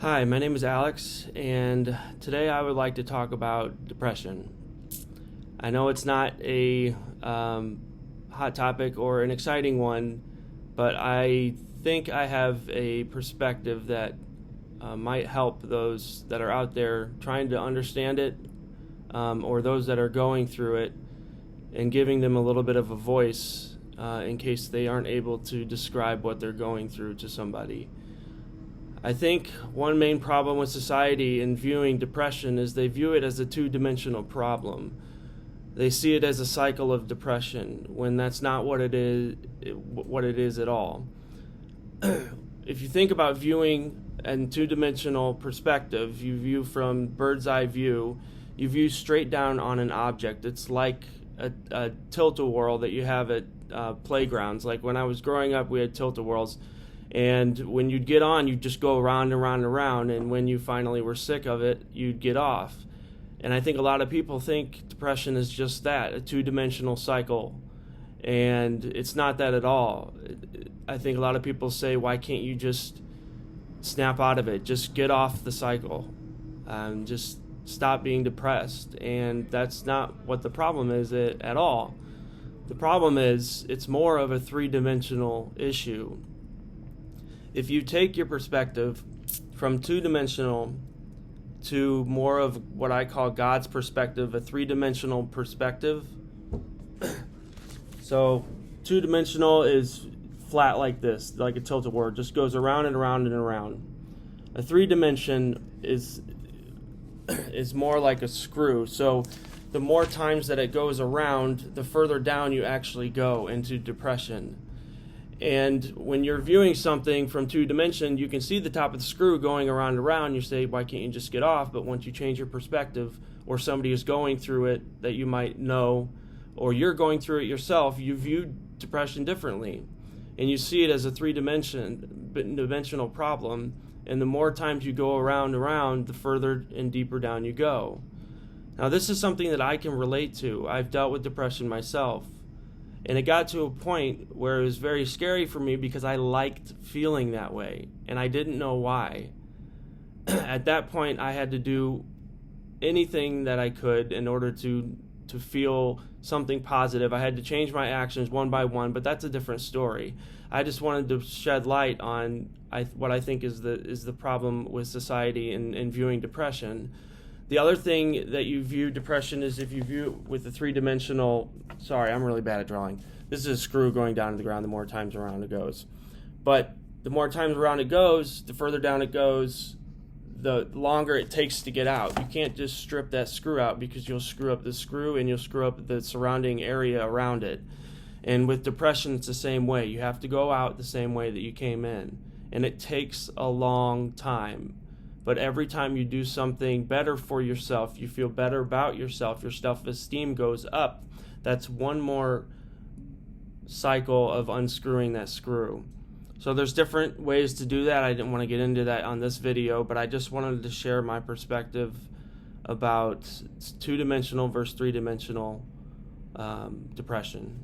Hi, my name is Alex, and today I would like to talk about depression. I know it's not a hot topic or an exciting one, but I think I have a perspective that might help those that are out there trying to understand it, or those that are going through it, and giving them a little bit of a voice in case they aren't able to describe what they're going through to somebody. I think one main problem with society in viewing depression is they view it as a two-dimensional problem. They see it as a cycle of depression when that's not what it is at all. If you think about viewing in two-dimensional perspective, you view from bird's eye view, you view straight down on an object. It's like a tilt-a-whirl that you have at playgrounds. Like when I was growing up, we had tilt-a-whirls. And when you'd get on, you'd just go around and around and around, and when you finally were sick of it, you'd get off. And I think a lot of people think depression is just that, a two-dimensional cycle. And it's not that at all. I think a lot of people say, why can't you just snap out of it? Just get off the cycle. Just stop being depressed. And that's not what the problem is at all. The problem is it's more of a three-dimensional issue. If you take your perspective from two-dimensional to more of what I call God's perspective, a three-dimensional perspective. So two-dimensional is flat like this, like a tilt-a-whirl, just goes around and around and around. A three-dimension is more like a screw. So the more times that it goes around, the further down you actually go into depression. And when you're viewing something from two-dimension, you can see the top of the screw going around and around. You say, why can't you just get off? But once you change your perspective, or somebody is going through it that you might know, or you're going through it yourself, you view depression differently. And you see it as a three-dimensional problem. And the more times you go around and around, the further and deeper down you go. Now, this is something that I can relate to. I've dealt with depression myself. And it got to a point where it was very scary for me because I liked feeling that way, and I didn't know why. At that point, I had to do anything that I could in order to feel something positive. I had to change my actions one by one, but that's a different story. I just wanted to shed light on what I think is the problem with society in viewing depression. The other thing that you view depression is if you view with the three-dimensional, sorry, I'm really bad at drawing. This is a screw going down to the ground the more times around it goes. But the more times around it goes, the further down it goes, the longer it takes to get out. You can't just strip that screw out because you'll screw up the screw and you'll screw up the surrounding area around it. And with depression, it's the same way. You have to go out the same way that you came in. And it takes a long time. But every time you do something better for yourself, you feel better about yourself, your self-esteem goes up. That's one more cycle of unscrewing that screw. So there's different ways to do that. I didn't want to get into that on this video, but I just wanted to share my perspective about two-dimensional versus three-dimensional depression.